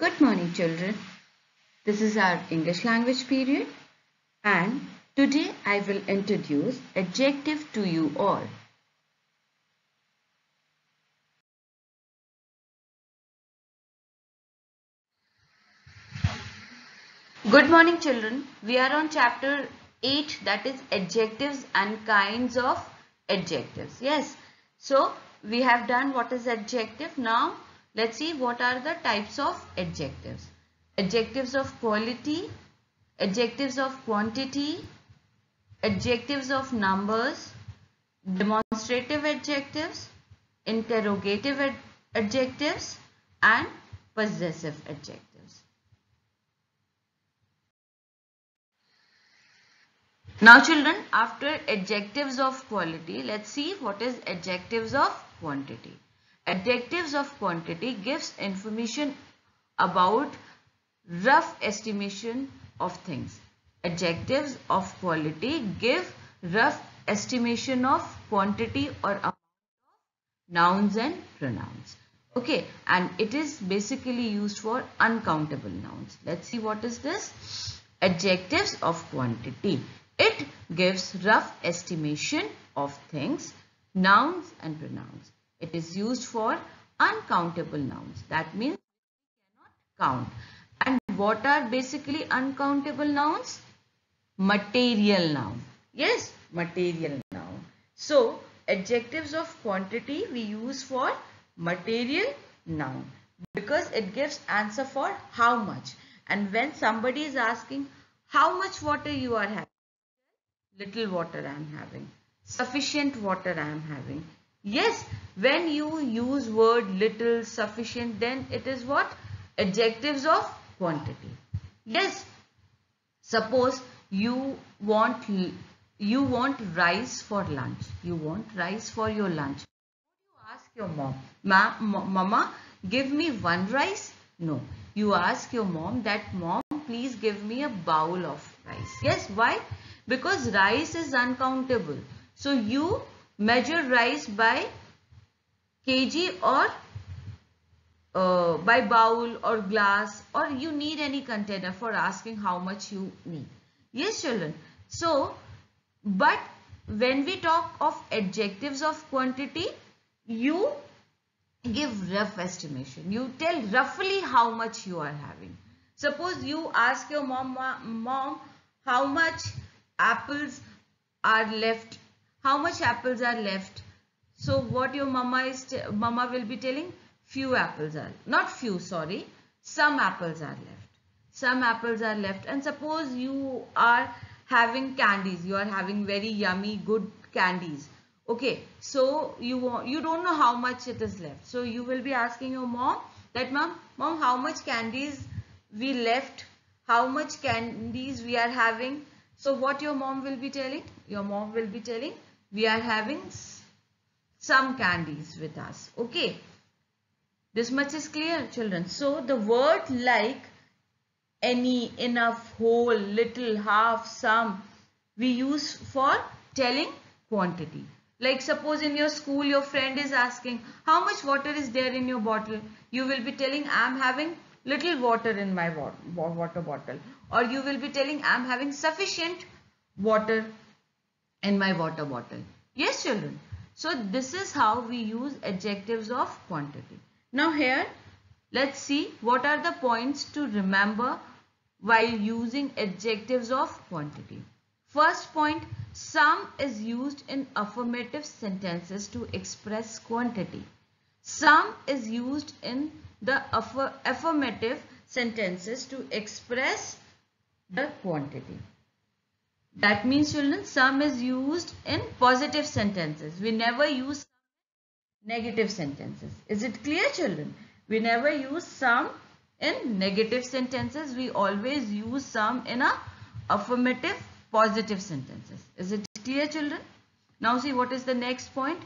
Good morning, children. This is our English language period, and today I will introduce adjective to you all. Good morning, children. We are on chapter 8, that is adjectives and kinds of adjectives. Yes, so we have done what is adjective. Now let's see what are the types of adjectives. Adjectives of quality, adjectives of quantity, adjectives of numbers, demonstrative adjectives, interrogative adjectives, and possessive adjectives. Now children, after adjectives of quality, let's see what is adjectives of quantity. Adjectives of quantity gives information about rough estimation of things. Adjectives of quality give rough estimation of quantity or amount of nouns and pronouns. Okay, and it is basically used for uncountable nouns. Let's see what is this. Adjectives of quantity. It gives rough estimation of things, nouns and pronouns. It is used for uncountable nouns. That means we cannot count. And what are basically uncountable nouns? Material noun. Yes, material noun. So, adjectives of quantity we use for material noun because it gives answer for how much. And when somebody is asking how much water you are having, little water I am having, sufficient water I am having. Yes, when you use word little, sufficient, then it is what? Adjectives of quantity. Yes, suppose you want rice for lunch. You want rice for your lunch. You ask your mom, Mama, give me one rice? No. You ask your mom that, Mom, please give me a bowl of rice. Yes, why? Because rice is uncountable. So you measure rice by kg or by bowl or glass, or you need any container for asking how much you need. Yes, children. So, but when we talk of adjectives of quantity, you give rough estimation. You tell roughly how much you are having. Suppose you ask your mom, how much apples are left? How much apples are left? So what your mama will be telling? Few apples are, not few, sorry. Some apples are left. Some apples are left. And suppose you are having candies. You are having very yummy, good candies. Okay, so you don't know how much it is left. So you will be asking your mom that, mom, how much candies we left? How much candies we are having? So what your mom will be telling? Your mom will be telling, we are having some candies with us. Okay, this much is clear, children. So the word like any, enough, whole, little, half, some, we use for telling quantity. Like suppose in your school your friend is asking how much water is there in your bottle. You will be telling I am having little water in my water bottle. Or you will be telling I am having sufficient water in my water bottle. Yes, children. So this is how we use adjectives of quantity. Now here, let's see what are the points to remember while using adjectives of quantity. First point, some is used in affirmative sentences to express quantity. Some is used in the affirmative sentences to express the quantity. That means, children, some is used in positive sentences. We never use negative sentences. Is it clear, children? We never use some in negative sentences. We always use some in a affirmative positive sentences. Is it clear, children? Now see what is the next point.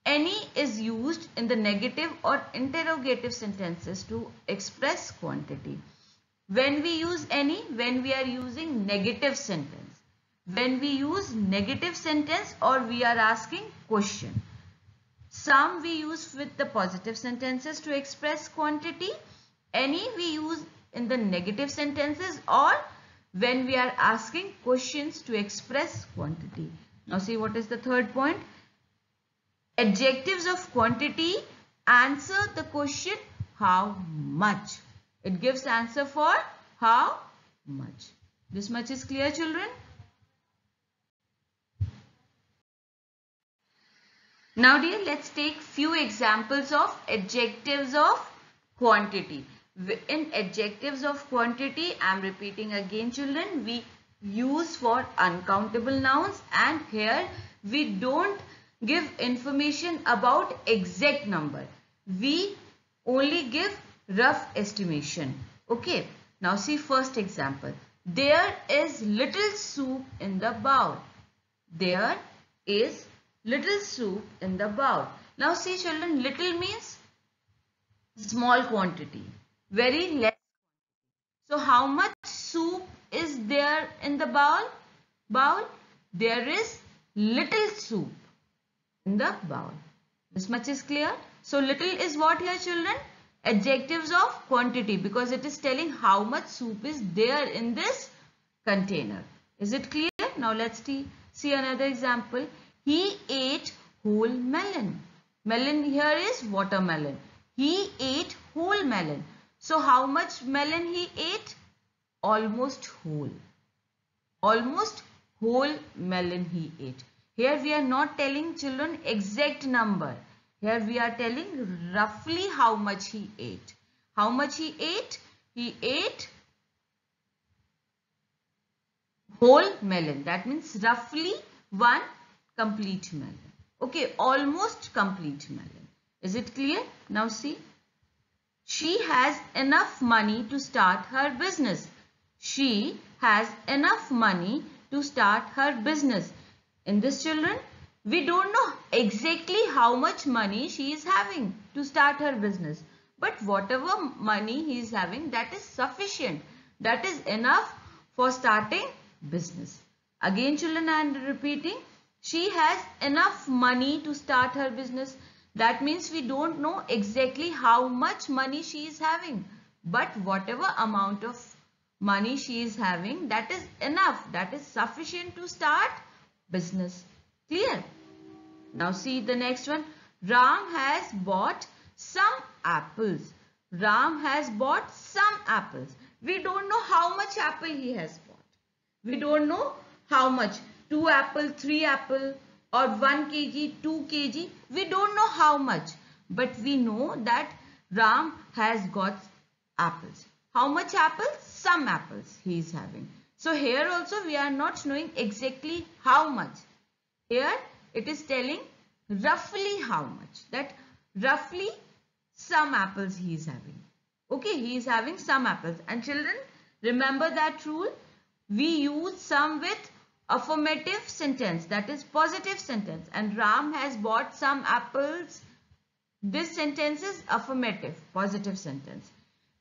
Any is used in the negative or interrogative sentences to express quantity. When we use any, when we are using negative sentence. When we use negative sentence or we are asking question. Some we use with the positive sentences to express quantity Any we use in the negative sentences or when we are asking questions to express quantity. Now see what is the third point. Adjectives of quantity answer the question how much. It gives answer for how much. This much is clear, children? Now dear, let's take few examples of adjectives of quantity. In adjectives of quantity, I am repeating again children, we use for uncountable nouns, and here we don't give information about exact number. We only give rough estimation. Okay. Now see first example. There is little soup in the bowl. There is little soup in the bowl. Now see children, little means small quantity, very less. So how much soup is there in the bowl? There is little soup in the bowl. This much is clear. So little is what here children? Adjectives of quantity, because it is telling how much soup is there in this container. Is it clear? Now let's see another example. He ate whole melon. Melon here is watermelon. He ate whole melon. So how much melon he ate? Almost whole. Almost whole melon he ate. Here we are not telling children exact number. Here we are telling roughly how much he ate. How much he ate? He ate whole melon. That means roughly one complete melon. Okay, almost complete melon. Is it clear? Now see. She has enough money to start her business. She has enough money to start her business. In this children, we don't know exactly how much money she is having to start her business. But whatever money he is having, that is sufficient. That is enough for starting business. Again children, I am repeating. She has enough money to start her business. That means we don't know exactly how much money she is having. But whatever amount of money she is having, that is enough. That is sufficient to start business. Clear? Now see the next one. Ram has bought some apples. Ram has bought some apples. We don't know how much apple he has bought. We don't know how much. 2 apple, 3 apple, or 1 kg, 2 kg. We don't know how much. But we know that Ram has got apples. How much apples? Some apples he is having. So here also we are not knowing exactly how much. Here it is telling roughly how much. That roughly some apples he is having. Okay, he is having some apples. And children, remember that rule. We use some with affirmative sentence, that is positive sentence. And Ram has bought some apples. This sentence is affirmative, positive sentence.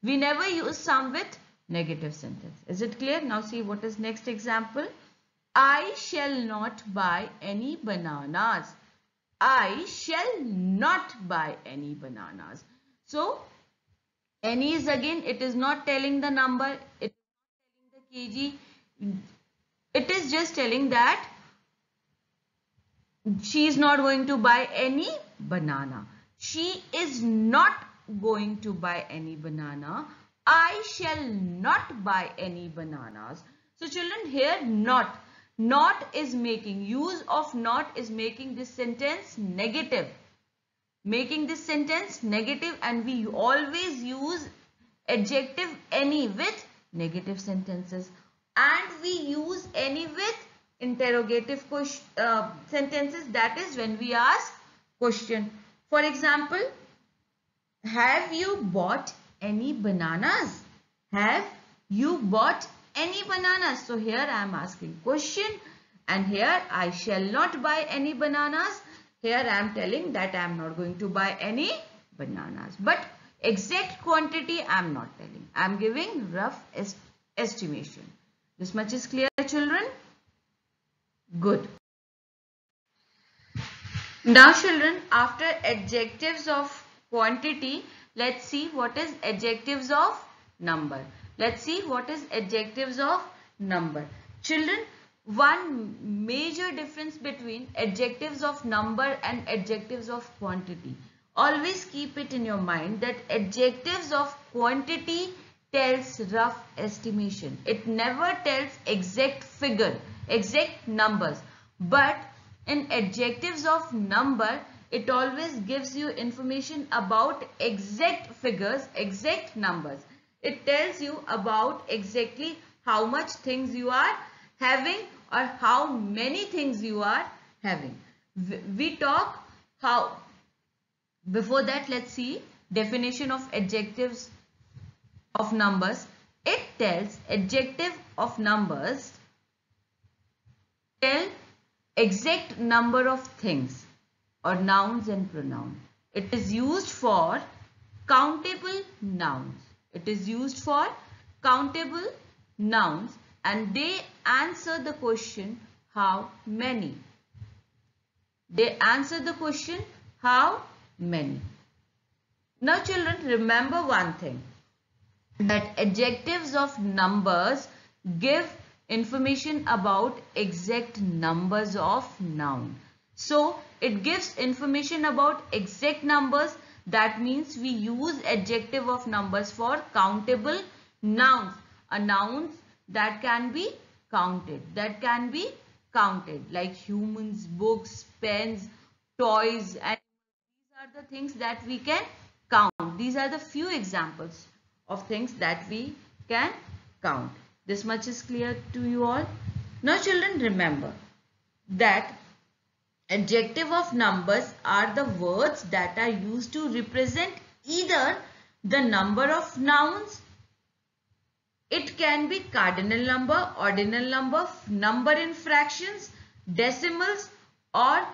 We never use some with negative sentence. Is it clear? Now see what is next example. I shall not buy any bananas. I shall not buy any bananas. So any is again, it is not telling the number, it is not telling the kg. It is just telling that she is not going to buy any banana. She is not going to buy any banana. I shall not buy any bananas. So children, here not is making, use of not is making this sentence negative. Making this sentence negative, and we always use adjective any with negative sentences. And we use any with interrogative sentences, that is when we ask question. For example, have you bought any bananas? Have you bought any bananas? So here I am asking question, and here I shall not buy any bananas. Here I am telling that I am not going to buy any bananas. But exact quantity I am not telling. I am giving rough estimation. This much is clear, children? Good. Now children, after adjectives of quantity, let's see what is adjectives of number. Let's see what is adjectives of number. Children, one major difference between adjectives of number and adjectives of quantity. Always keep it in your mind that adjectives of quantity tells rough estimation. It never tells exact figure, exact numbers. But in adjectives of number, it always gives you information about exact figures, exact numbers. It tells you about exactly how much things you are having or how many things you are having. We talk how. Before that, let's see definition of adjectives of numbers. It tells adjective of numbers tell exact number of things or nouns and pronouns. It is used for countable nouns. It is used for countable nouns and they answer the question how many. They answer the question how many. Now children, remember one thing, that adjectives of numbers give information about exact numbers of noun. So it gives information about exact numbers. That means we use adjective of numbers for countable nouns. A nouns that can be counted. That can be counted like humans, books, pens, toys, and these are the things that we can count. These are the few examples of things that we can count. This much is clear to you all. Now children, remember that adjective of numbers are the words that are used to represent either the number of nouns, it can be cardinal number, ordinal number, number in fractions, decimals or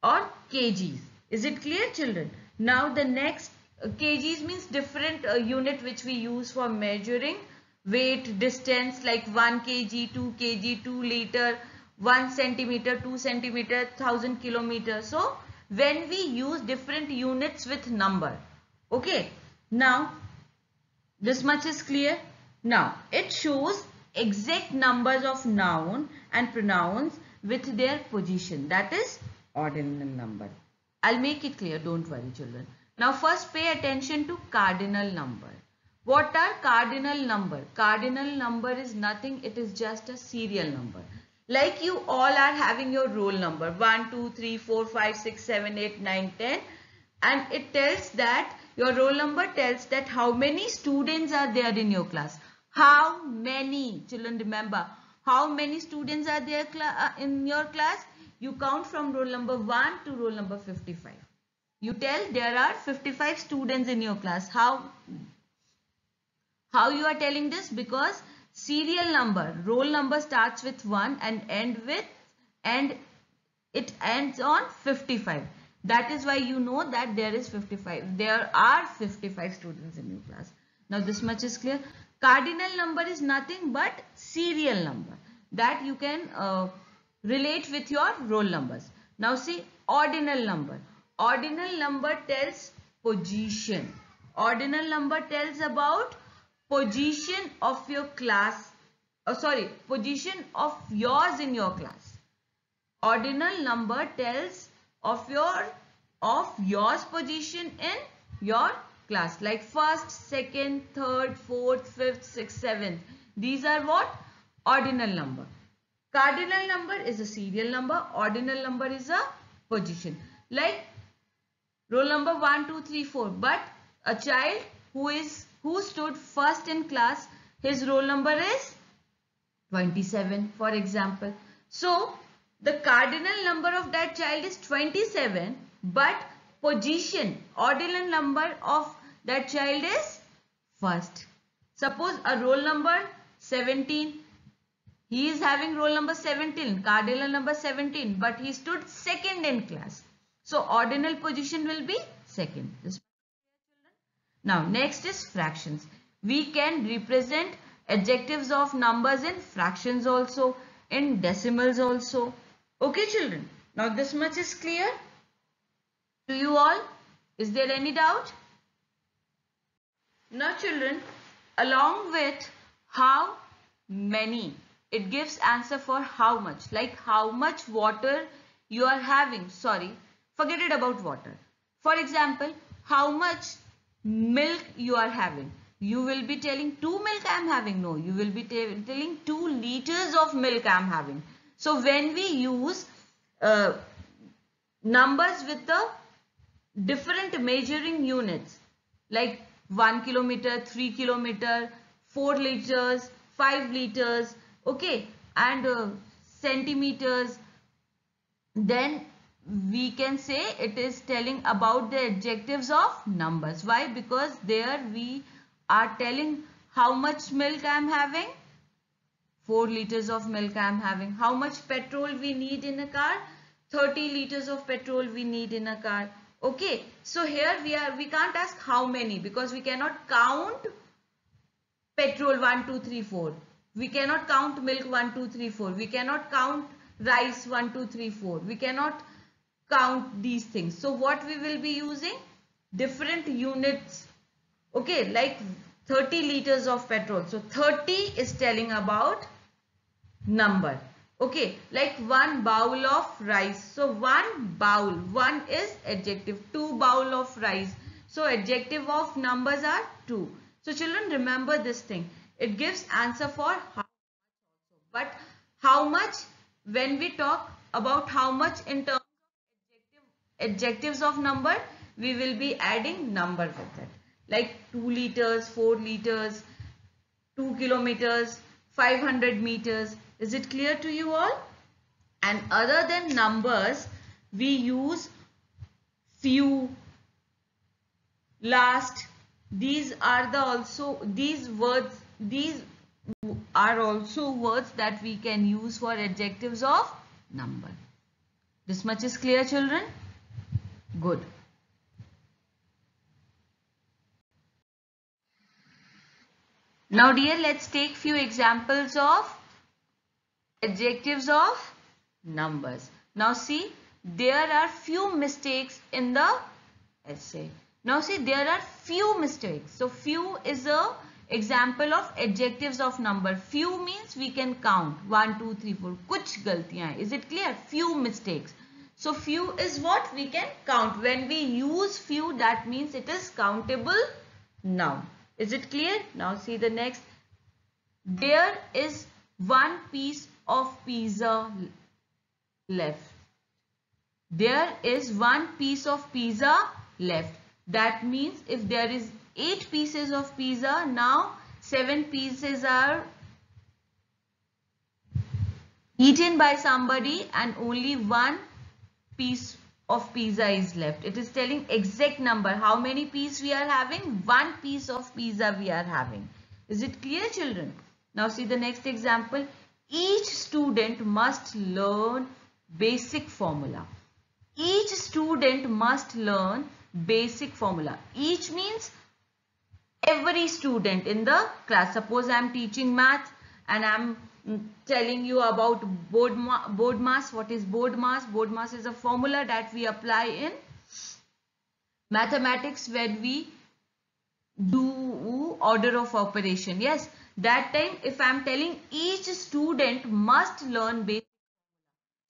kgs. Is it clear children? Now the next kgs means different unit which we use for measuring weight, distance like 1 kg, 2 kg, 2 liter, 1 centimeter, 2 centimeter, 1000 kilometers. So when we use different units with number. Okay. Now this much is clear. Now it shows exact numbers of noun and pronouns with their position. That is ordinal number. I'll make it clear. Don't worry children. Now first pay attention to cardinal number. What are cardinal number? Cardinal number is nothing. It is just a serial number. Like you all are having your roll number 1, 2, 3, 4, 5, 6, 7, 8, 9, 10 and it tells that your roll number tells that how many students are there in your class. How many? Children remember, how many students are there in your class? You count from roll number 1 to roll number 55. You tell there are 55 students in your class. How you are telling this? Because serial number, roll number starts with 1 and it ends on 55. That is why you know that there is 55. There are 55 students in your class. Now this much is clear. Cardinal number is nothing but serial number that you can relate with your roll numbers. Now see ordinal number. Ordinal number tells position. Ordinal number tells about position of your class. Position of yours in your class. Ordinal number tells of yours position in your class, like first, second, third, fourth, fifth, sixth, seventh. These are what? Ordinal number. Cardinal number is a serial number. Ordinal number is a position. Like roll number 1, 2, 3, 4. But a child who stood first in class, his roll number is 27, for example. So the cardinal number of that child is 27, but position, ordinal number of that child is first. Suppose a roll number 17. He is having roll number 17, cardinal number 17, but he stood second in class. So ordinal position will be second. Now next is fractions. We can represent adjectives of numbers in fractions also, in decimals also. Okay children. Now this much is clear to you all. Is there any doubt? Now children, along with how many, it gives answer for how much, like how much water you are having. Sorry, forget it about water. For example, how much milk you are having. You will be telling 2 milk I am having. No, you will be telling 2 liters of milk I am having. So when we use numbers with the different measuring units like 1 kilometer, 3 kilometer, 4 liters, 5 liters, okay, and centimeters, then we can say it is telling about the adjectives of numbers. Why? Because there we are telling how much milk I am having. 4 liters of milk I am having. How much petrol we need in a car? 30 liters of petrol we need in a car. Okay, so here we can't ask how many because we cannot count petrol 1, 2, 3, 4. We cannot count milk 1, 2, 3, 4. We cannot count rice 1, 2, 3, 4. We cannot count these things. So what we will be using? Different units. Okay, like 30 liters of petrol. So 30 is telling about number. Okay, like 1 bowl of rice. So 1 bowl, 1 is adjective. 2 bowl of rice. So adjective of numbers are 2. So children, remember this thing. It gives answer for how much also. But how much, when we talk about how much in terms of adjectives of number, we will be adding number with it. Like 2 liters, 4 liters, 2 kilometers, 500 meters. Is it clear to you all? And other than numbers, we use few, last. These are also words that we can use for adjectives of number. This much is clear, children? Good. Now dear, let's take few examples of adjectives of numbers. Now see, there are few mistakes in the essay. Now see, there are few mistakes. So few is a example of adjectives of number. Few means we can count 1, 2, 3, 4. Kuch galtiyan hai. Is it clear? Few mistakes. So few is what we can count. When we use few, that means it is countable noun. Is it clear? Now see the next. There is 1 piece of pizza left. There is 1 piece of pizza left. That means if there is 8 pieces of pizza, now 7 pieces are eaten by somebody and only 1 piece of pizza is left. It is telling exact number. How many pieces we are having? 1 piece of pizza we are having. Is it clear, children? Now see the next example. Each student must learn basic formula. Each student must learn basic formula. Each means every student in the class. Suppose I am teaching math and I am telling you about board mass. What is board mass? Board mass is a formula that we apply in mathematics when we do order of operation. Yes, that time if I am telling each student must learn basic.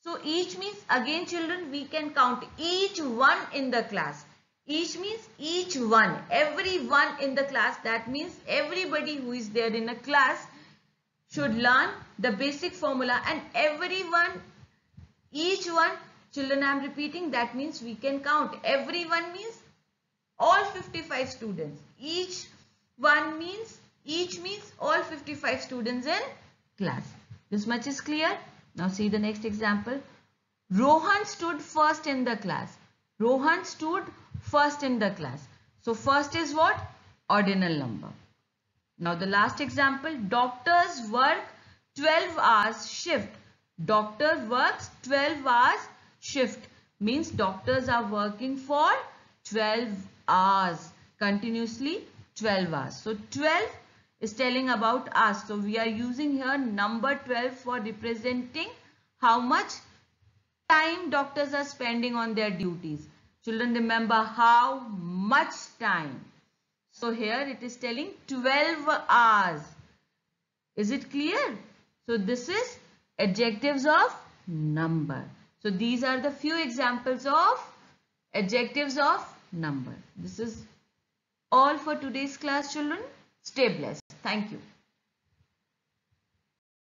So each means, again children, we can count each one in the class. Each means each one, everyone in the class. That means everybody who is there in a class should learn the basic formula, and everyone, each one, children, I am repeating, that means we can count. Everyone means all 55 students. Each means all 55 students in class. This much is clear. Now see the next example. Rohan stood first in the class. Rohan stood first in the class. So first is what? Ordinal number. Now the last example. Doctors work 12 hours shift. Doctor works 12 hours shift. Means doctors are working for 12 hours. Continuously 12 hours. So 12 is telling about us. So we are using here number 12 for representing how much time doctors are spending on their duties. Children, remember how much time. So here it is telling 12 hours. Is it clear? So this is adjectives of number. So these are the few examples of adjectives of number. This is all for today's class, children. Stay blessed. Thank you.